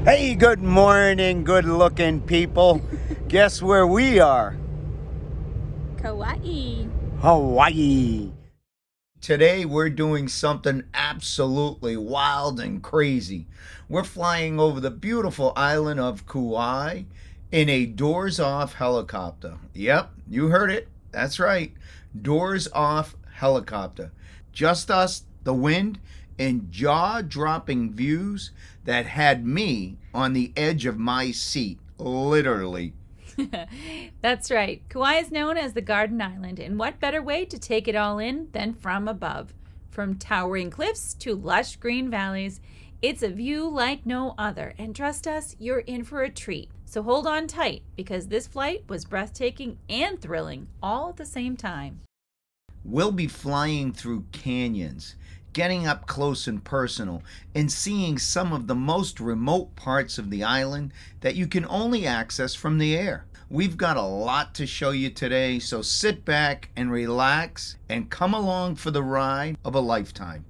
Hey, good morning, good looking people. Guess where we are? Kauai. Hawaii. Today we're doing something absolutely wild and crazy. We're flying over the beautiful island of Kauai in a doors off helicopter. Yep, you heard it. That's right. Doors off helicopter. Just us, the wind, and jaw-dropping views that had me on the edge of my seat, literally. That's right. Kauai is known as the Garden Island, and what better way to take it all in than from above? From towering cliffs to lush green valleys, it's a view like no other, and trust us, you're in for a treat. So hold on tight, because this flight was breathtaking and thrilling all at the same time. We'll be flying through canyons, getting up close and personal, and seeing some of the most remote parts of the island that you can only access from the air. We've got a lot to show you today, so sit back and relax and come along for the ride of a lifetime.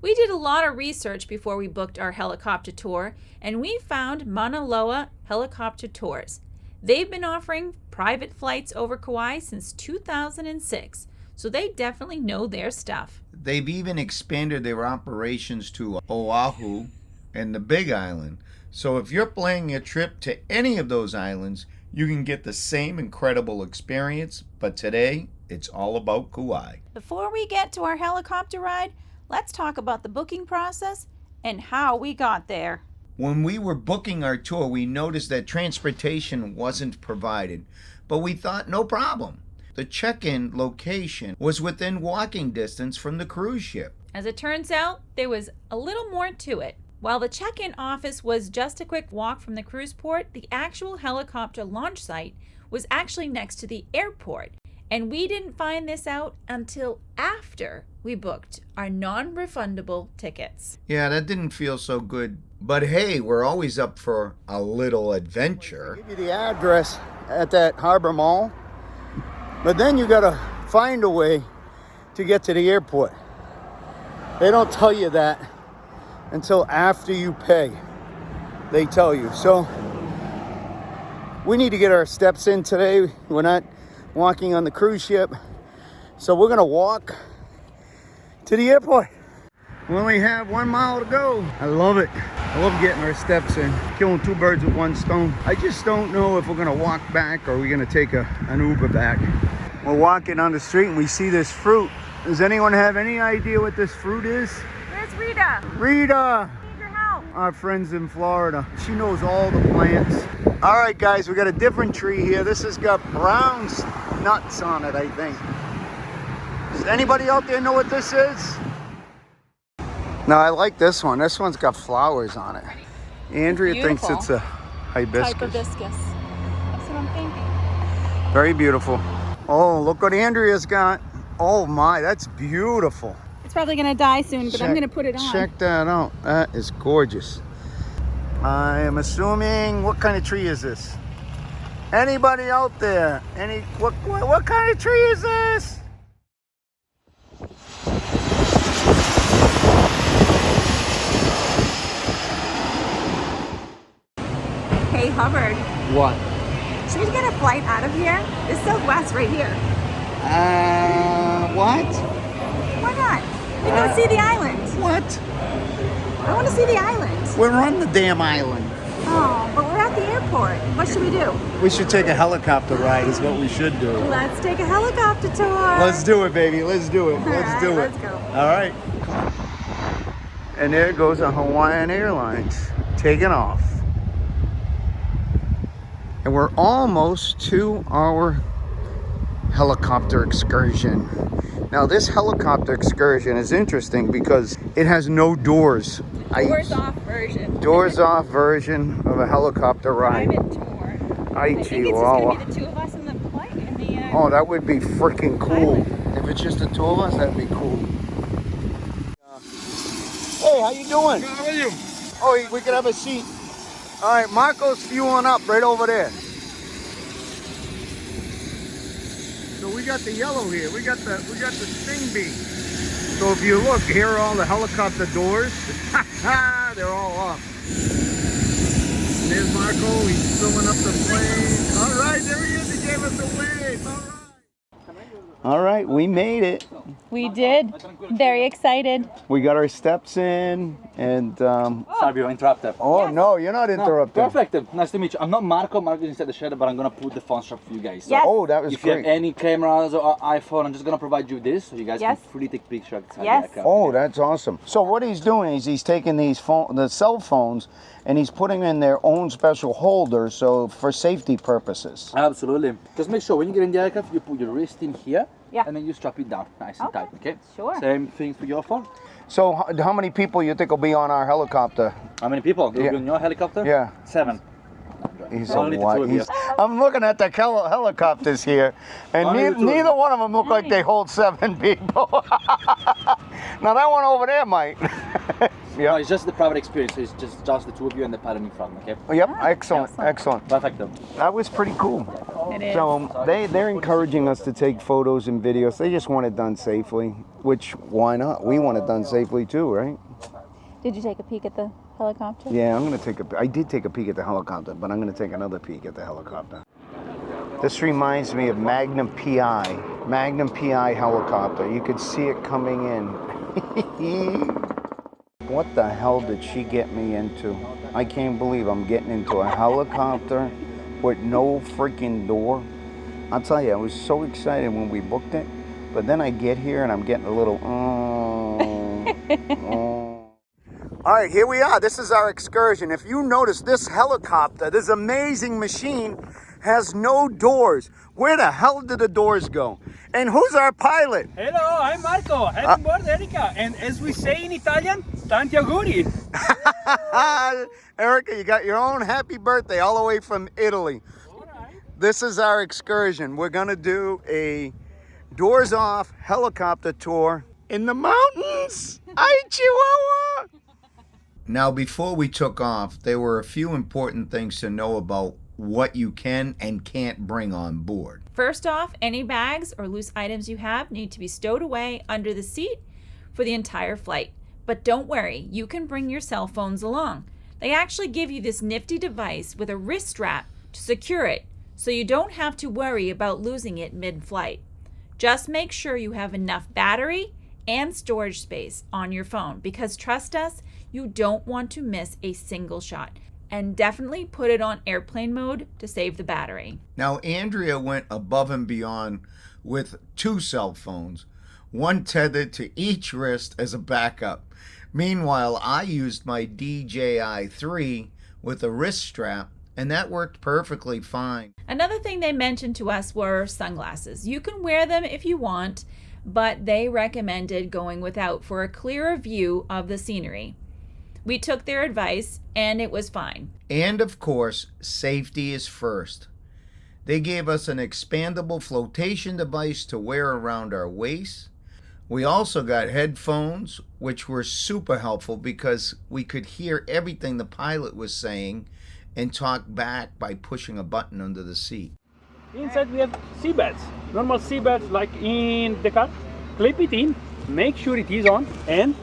We did a lot of research before we booked our helicopter tour, and we found Mauna Loa Helicopter Tours. They've been offering private flights over Kauai since 2006. So they definitely know their stuff. They've even expanded their operations to Oahu and the Big Island. So if you're planning a trip to any of those islands, you can get the same incredible experience. But today, it's all about Kauai. Before we get to our helicopter ride, let's talk about the booking process and how we got there. When we were booking our tour, we noticed that transportation wasn't provided. But we thought, no problem. The check-in location was within walking distance from the cruise ship. As it turns out, there was a little more to it. While the check-in office was just a quick walk from the cruise port, the actual helicopter launch site was actually next to the airport. And we didn't find this out until after we booked our non-refundable tickets. Yeah, that didn't feel so good. But hey, we're always up for a little adventure. I'll give you the address at that harbor mall. But then you gotta find a way to get to the airport. They don't tell you that until after you pay. They tell you. So we need to get our steps in today. We're not walking on the cruise ship. So we're gonna walk to the airport. We only have 1 mile to go. I love it. I love getting our steps in, killing two birds with one stone. I just don't know if we're gonna walk back or we're gonna take an Uber back. We're walking on the street and we see this fruit. Does anyone have any idea what this fruit is? Where's Rita? Rita! Need your help. Our friends in Florida. She knows all the plants. All right, guys, we got a different tree here. This has got brown nuts on it, I think. Does anybody out there know what this is? No, I like this one. This one's got flowers on it. Andrea thinks it's a hibiscus. Hibiscus. That's what I'm thinking. Very beautiful. Oh, look what Andrea's got. Oh my, that's beautiful. It's probably gonna die soon, but I'm gonna put it on. Check that out. That is gorgeous. I am assuming, what kind of tree is this? Anybody out there? What kind of tree is this? Hey Hubbard, What? should we get a flight out of here? It's Southwest right here. What? Why not? We go see the island. What? I want to see the island. We're on the damn island. Oh, but we're at the airport. What should we do? We should take a helicopter ride is what we should do. Let's take a helicopter tour. Let's do it, baby. Let's do it. Let's do it. Let's go. All right. And there goes a Hawaiian Airlines taking off. And we're almost to our helicopter excursion. Now this helicopter excursion is interesting because it has no doors. Doors off version. Doors off version of a helicopter ride. Private tour. I think it's just going to be the two of us in the plane. Oh, that would be freaking cool. If it's just the two of us, that'd be cool. Hey, how you doing? How are you? Oh, we could have a seat. All right, Marco's fueling up right over there. So we got the yellow here. We got the sting bee. So if you look, here are all the helicopter doors. They're all off. And there's Marco, he's filling up the plane. All right, there he is, he gave us a wave. All right. All right, we made it. We did. Very excited. We got our steps in, and Sorry, you interrupted. oh no, you're not interrupting. Perfect. Nice to meet you. I'm not Marco. Marco is inside the shed, but I'm gonna put the phone strap for you guys. So Yes. Oh, that was if you have great. any cameras or iPhone, I'm just gonna provide you this, so you guys Yes. can freely take pictures. outside Yes. the aircraft. Oh, that's awesome. So what he's doing is he's taking these the cell phones, and he's putting in their own special holders, so for safety purposes. Absolutely. Just make sure when you get in the aircraft, you put your wrist in here, Yeah. and then you strap it down, nice and tight. Okay. Sure. Same thing for your phone. So how many people you think will be on our helicopter? How many people? Will Yeah. be on your helicopter? Yeah. 7. He's Only the two of you. I'm looking at the helicopters here, and Only the two of neither you. one of them look like they hold 7 people. Now that one over there might. No, Yeah. it's just the private experience. So it's just the two of you and the pilot in front. Okay. Yep. Excellent. Excellent. Perfect. That was pretty cool. It is. So they're encouraging us to take photos and videos. They just want it done safely, which why not? We want it done safely too, right? Did you take a peek at the helicopter? Yeah, I'm gonna I did take a peek at the helicopter, but I'm gonna take another peek at the helicopter. This reminds me of Magnum PI helicopter. You could see it coming in. What the hell did she get me into? I can't believe I'm getting into a helicopter with no freaking door. I'll tell you, I was so excited when we booked it, but then I get here and I'm getting a little, All right, here we are. This is our excursion. If you notice, this helicopter, this amazing machine, has no doors. Where the hell did the doors go? And who's our pilot? Hello, I'm Marco. Happy birthday, Erika. And as we say in Italian, tanti auguri. Erica, you got your own happy birthday all the way from Italy. All right. This is our excursion. We're gonna do a doors off helicopter tour in the mountains. Ay, Chihuahua! Now, before we took off, there were a few important things to know about what you can and can't bring on board. First off, any bags or loose items you have need to be stowed away under the seat for the entire flight. But don't worry, you can bring your cell phones along. They actually give you this nifty device with a wrist strap to secure it, so you don't have to worry about losing it mid-flight. Just make sure you have enough battery and storage space on your phone, because trust us, you don't want to miss a single shot. And definitely put it on airplane mode to save the battery. Now, Andrea went above and beyond with 2 cell phones, one tethered to each wrist as a backup. Meanwhile, I used my DJI 3 with a wrist strap, and that worked perfectly fine. Another thing they mentioned to us were sunglasses. You can wear them if you want, but they recommended going without for a clearer view of the scenery. We took their advice, and it was fine. And of course, safety is first. They gave us an expandable flotation device to wear around our waist. We also got headphones, which were super helpful because we could hear everything the pilot was saying and talk back by pushing a button under the seat. Inside we have seatbelts. Normal seatbelts like in the car. Clip it in, make sure it is on, and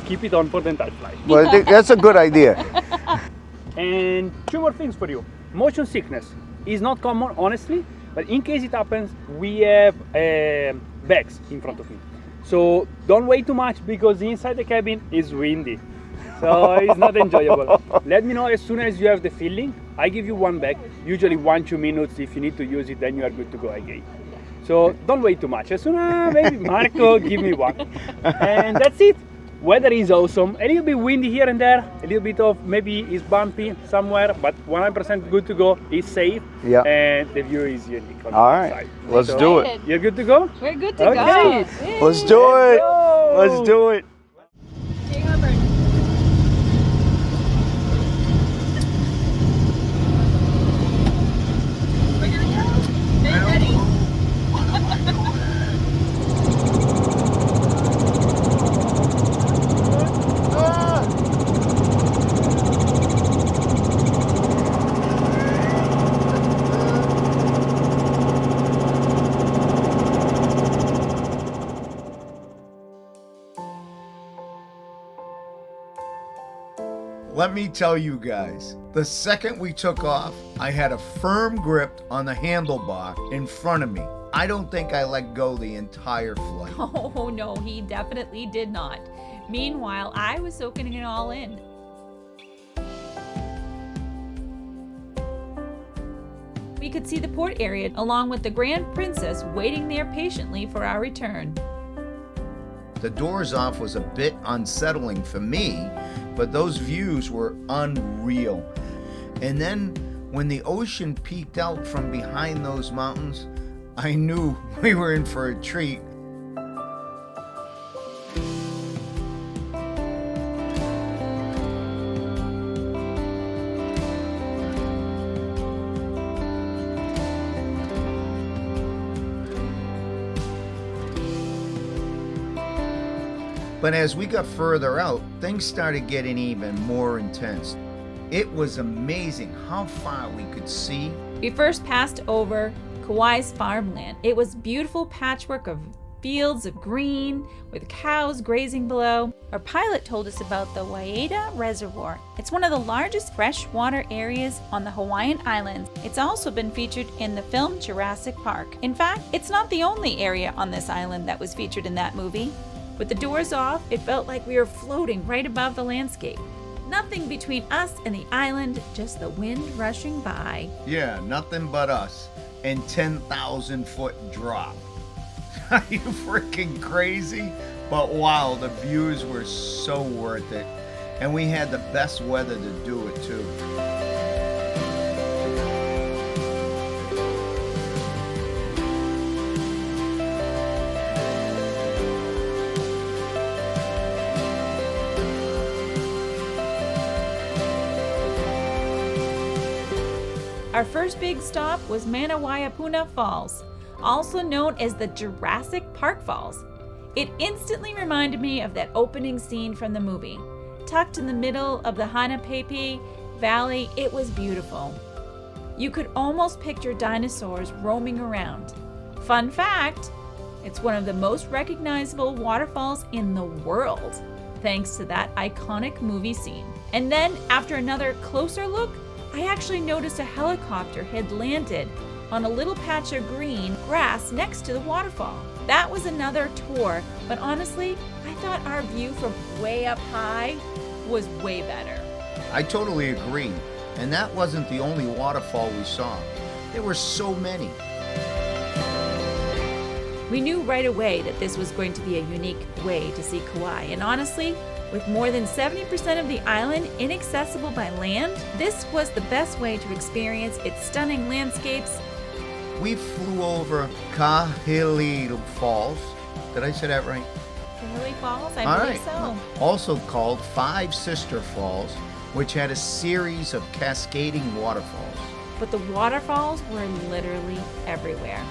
keep it on for the entire flight. Well, I think that's a good idea. And 2 more things for you. Motion sickness is not common, honestly, but in case it happens, we have bags in front of me. So don't wait too much, because inside the cabin is windy. So it's not enjoyable. Let me know as soon as you have the feeling. I give you 1 bag, usually 1-2 minutes. If you need to use it, then you are good to go again. So don't wait too much. As soon as maybe Marco, give me 1. And that's it. Weather is awesome. A little bit windy here and there. A little bit of maybe it's bumpy somewhere, but 100% good to go. It's safe. Yeah. And the view is unique on All the right, side. let's So, do it. You're good to go? We're good to Okay. go. Let's do it. go. Let's do it. Let me tell you guys, the second we took off, I had a firm grip on the handlebar in front of me. I don't think I let go the entire flight. Oh no, he definitely did not. Meanwhile, I was soaking it all in. We could see the port area along with the Grand Princess waiting there patiently for our return. The doors off was a bit unsettling for me, but those views were unreal. And then when the ocean peeked out from behind those mountains, I knew we were in for a treat. But as we got further out, things started getting even more intense. It was amazing how far we could see. We first passed over Kauai's farmland. It was beautiful patchwork of fields of green with cows grazing below. Our pilot told us about the Waita Reservoir. It's one of the largest freshwater areas on the Hawaiian Islands. It's also been featured in the film Jurassic Park. In fact, it's not the only area on this island that was featured in that movie. With the doors off, it felt like we were floating right above the landscape. Nothing between us and the island, just the wind rushing by. Yeah, nothing but us and 10,000-foot drop. Are you freaking crazy? But wow, the views were so worth it. And we had the best weather to do it too. Our first big stop was Manawaiopuna Falls, also known as the Jurassic Park Falls. It instantly reminded me of that opening scene from the movie. Tucked in the middle of the Hanapepe Valley, it was beautiful. You could almost picture dinosaurs roaming around. Fun fact, it's one of the most recognizable waterfalls in the world, thanks to that iconic movie scene. And then, after another closer look, I actually noticed a helicopter had landed on a little patch of green grass next to the waterfall. That was another tour, but honestly, I thought our view from way up high was way better. I totally agree. And that wasn't the only waterfall we saw. There were so many. We knew right away that this was going to be a unique way to see Kauai, and honestly, with more than 70% of the island inaccessible by land, this was the best way to experience its stunning landscapes. We flew over Kahili Falls. Did I say that right? Kahili Falls, I All believe right. so. Also called Five Sister Falls, which had a series of cascading waterfalls. But the waterfalls were literally everywhere.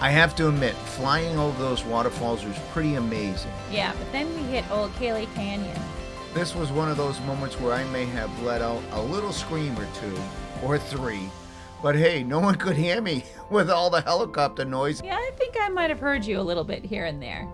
I have to admit, flying over those waterfalls was pretty amazing. Yeah, but then we hit Olokele Canyon. This was one of those moments where I may have let out a little scream or two, or three, but hey, no one could hear me with all the helicopter noise. Yeah, I think I might have heard you a little bit here and there.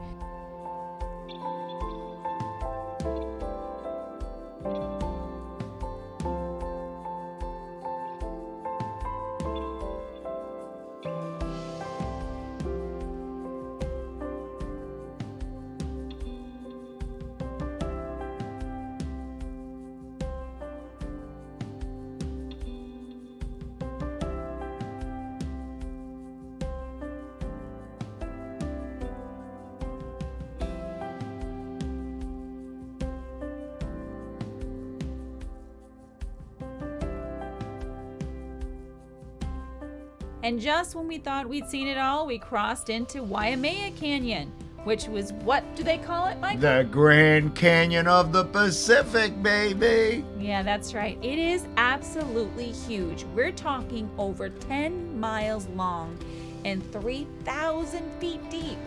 And just when we thought we'd seen it all, we crossed into Waimea Canyon, which was, what do they call it, Mike? The Grand Canyon of the Pacific, baby. Yeah, that's right. It is absolutely huge. We're talking over 10 miles long and 3,000 feet deep.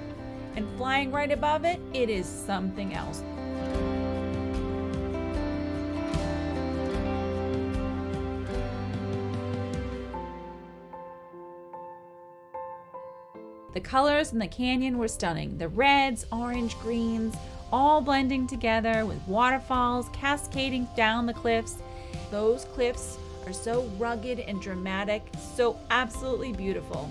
And flying right above it, it is something else. The colors in the canyon were stunning. The reds, orange, greens, all blending together with waterfalls cascading down the cliffs. Those cliffs are so rugged and dramatic, so absolutely beautiful.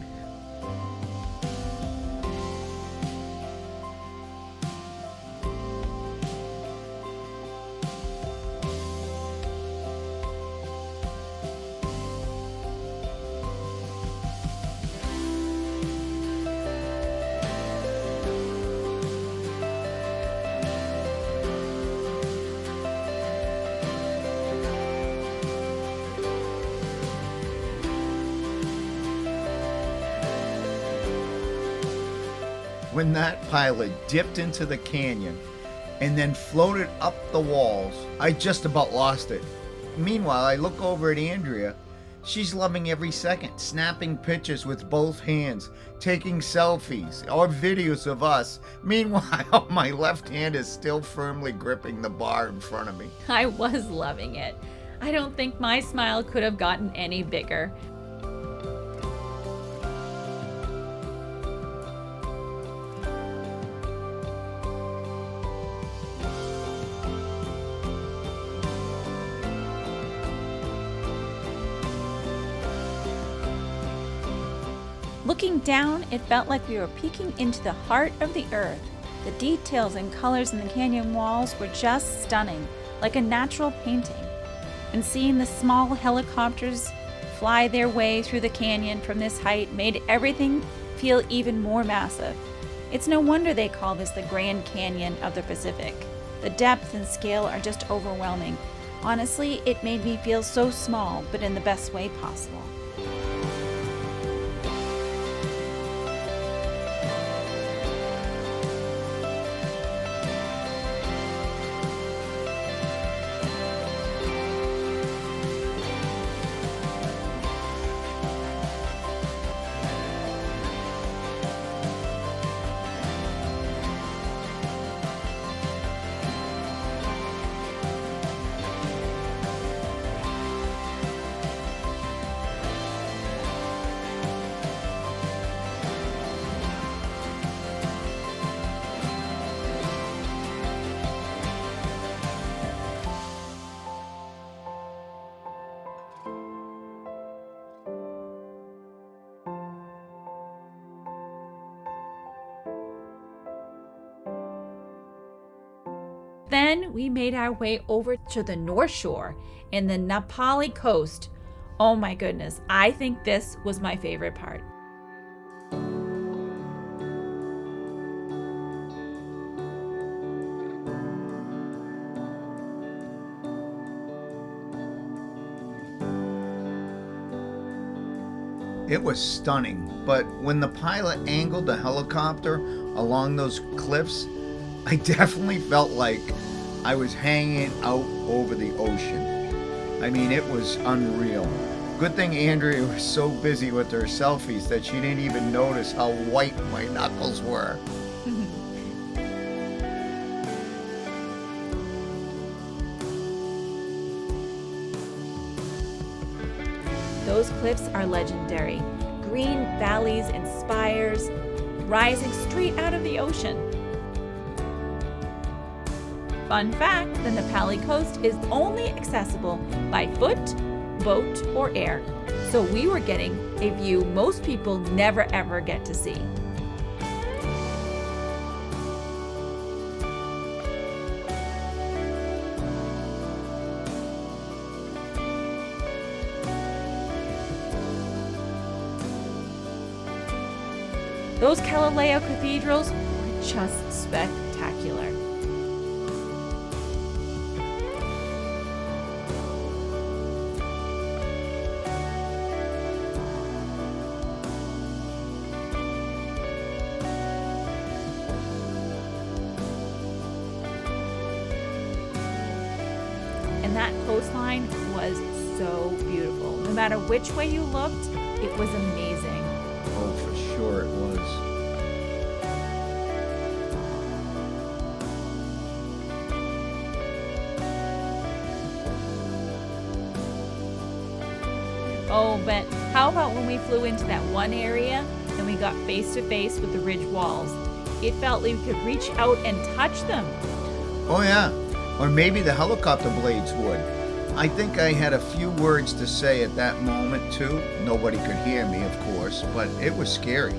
When that pilot dipped into the canyon and then floated up the walls, I just about lost it. Meanwhile, I look over at Andrea. She's loving every second, snapping pictures with both hands, taking selfies or videos of us. Meanwhile, my left hand is still firmly gripping the bar in front of me. I was loving it. I don't think my smile could have gotten any bigger. Looking down, it felt like we were peeking into the heart of the earth. The details and colors in the canyon walls were just stunning, like a natural painting. And seeing the small helicopters fly their way through the canyon from this height made everything feel even more massive. It's no wonder they call this the Grand Canyon of the Pacific. The depth and scale are just overwhelming. Honestly, it made me feel so small, but in the best way possible. Then we made our way over to the North Shore in the Na Pali Coast. Oh my goodness, I think this was my favorite part. It was stunning, but when the pilot angled the helicopter along those cliffs, I definitely felt like I was hanging out over the ocean. I mean, it was unreal. Good thing Andrea was so busy with her selfies that she didn't even notice how white my knuckles were. Those cliffs are legendary. Green valleys and spires rising straight out of the ocean. Fun fact, the Na Pali Coast is only accessible by foot, boat, or air. So we were getting a view most people never ever get to see. Those Kalalau Cathedrals were just spectacular. And that coastline was so beautiful. No matter which way you looked, it was amazing. Oh, for sure it was. Oh, but how about when we flew into that one area and we got face to face with the ridge walls? It felt like we could reach out and touch them. Oh, yeah. Or maybe the helicopter blades would. I think I had a few words to say at that moment, too. Nobody could hear me, of course, but it was scary.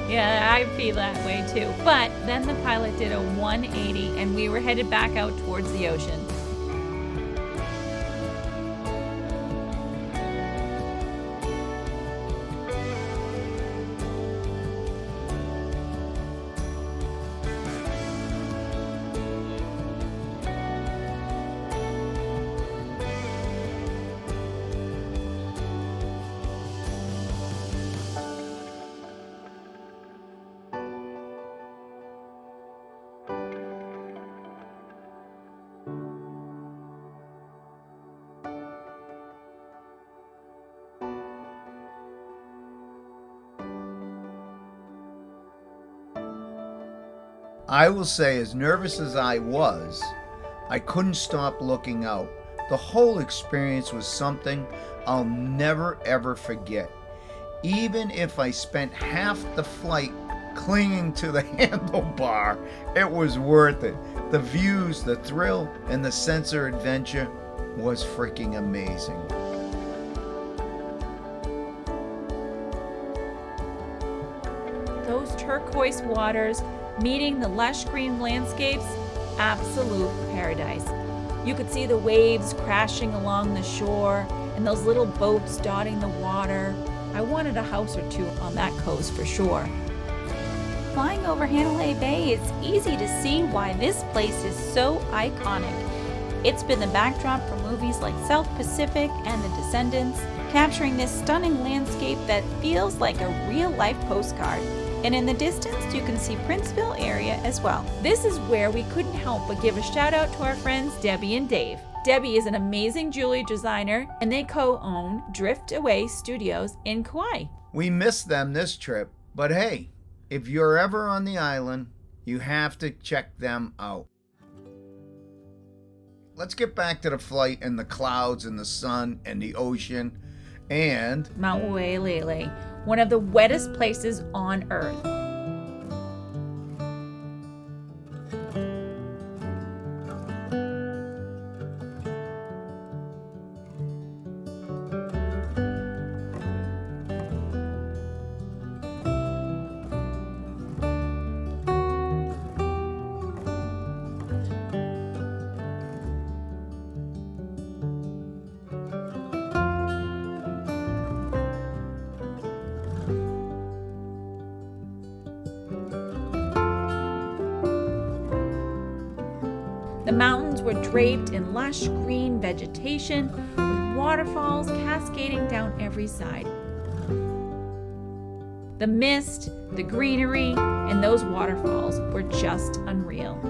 Yeah, I feel that way too. But then the pilot did a 180 and we were headed back out towards the ocean. I will say, as nervous as I was, I couldn't stop looking out. The whole experience was something I'll never ever forget. Even if I spent half the flight clinging to the handlebar, it was worth it. The views, the thrill, and the sense of adventure was freaking amazing. Those turquoise waters meeting the lush green landscapes, absolute paradise. You could see the waves crashing along the shore and those little boats dotting the water. I wanted a house or two on that coast for sure. Flying over Hanalei Bay, it's easy to see why this place is so iconic. It's been the backdrop for movies like South Pacific and The Descendants, capturing this stunning landscape that feels like a real-life postcard. And in the distance, you can see Princeville area as well. This is where we couldn't help but give a shout out to our friends Debbie and Dave. Debbie is an amazing jewelry designer, and they co-own Drift Away Studios in Kauai. We missed them this trip, but hey, if you're ever on the island, you have to check them out. Let's get back to the flight and the clouds and the sun and the ocean and Mount Waialeale, one of the wettest places on Earth. The mountains were draped in lush green vegetation with waterfalls cascading down every side. The mist, the greenery, and those waterfalls were just unreal.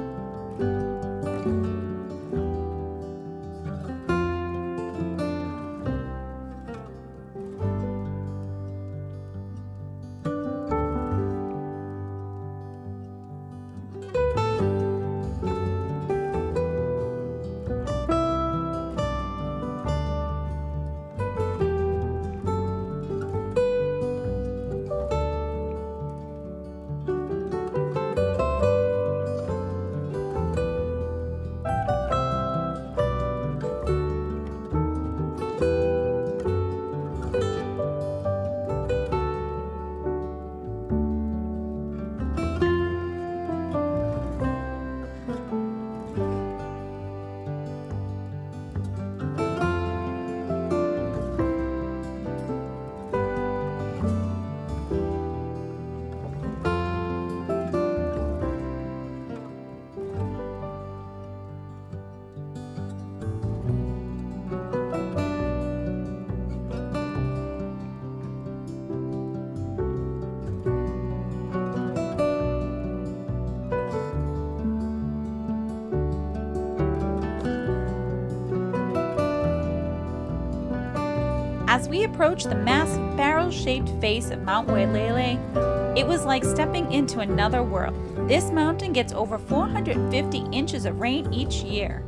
As we approached the massive barrel-shaped face of Mount Waialeale, it was like stepping into another world. This mountain gets over 450 inches of rain each year.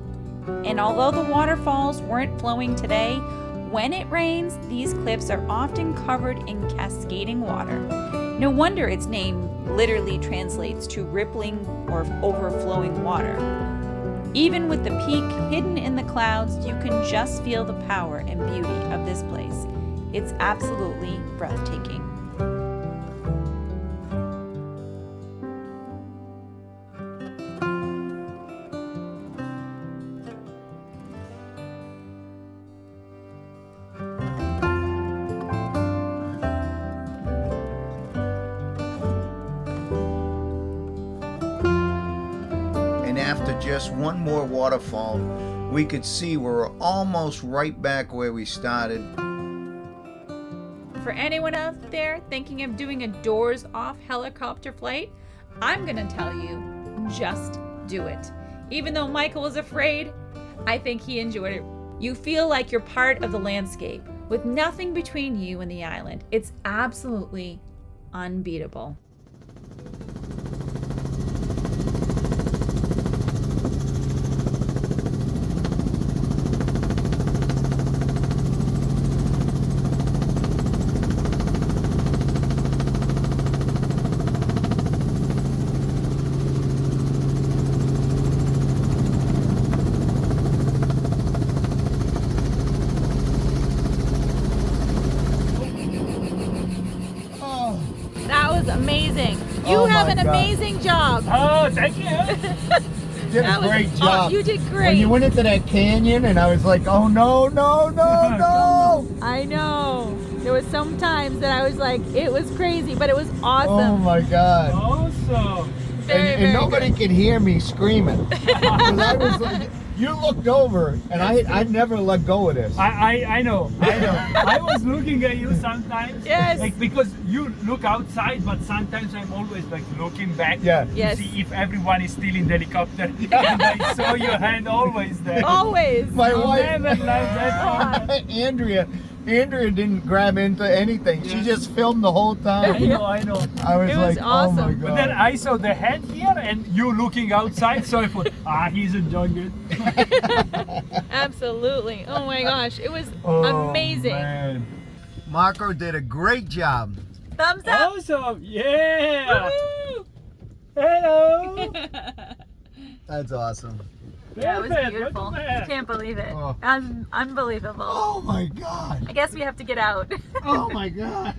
And although the waterfalls weren't flowing today, when it rains, these cliffs are often covered in cascading water. No wonder it's named literally translates to rippling or overflowing water. Even with the peak hidden in the clouds, you can just feel the power and beauty of this place. It's absolutely breathtaking. After just one more waterfall, we could see we're almost right back where we started. For anyone out there thinking of doing a doors-off helicopter flight, I'm gonna tell you, just do it. Even though Michael was afraid, I think he enjoyed it. You feel like you're part of the landscape with nothing between you and the island. It's absolutely unbeatable. Amazing. You have an amazing job. Oh, thank you. Did a great job. You did great. When you went into that canyon and I was like, oh no, no, no, no. I know. There was some times that I was like, it was crazy, but it was awesome. Oh my God. Awesome. And nobody could hear me screaming. 'Cause I was like, you looked over and I never let go of this. I know. I was looking at you sometimes. Yes. Like, because you look outside, but sometimes I'm always like looking back Yeah. Yes. to see if everyone is still in the helicopter. And I saw your hand always there. Always. My I'll wife, never let that go. Andrea didn't grab into anything. She just filmed the whole time. I know. I was It like, was awesome. oh my But then God. I saw the hand here and you looking outside, so I thought, he's enjoying it. Absolutely. Oh my gosh. It was Oh, amazing. man. Marco did a great job. Thumbs up. Awesome. Yeah. Woo! Hello. That's awesome. Yeah, it was Perfect. beautiful. Look at I that. can't believe it. Oh. Unbelievable. Oh my God. I guess we have to get out. Oh my God.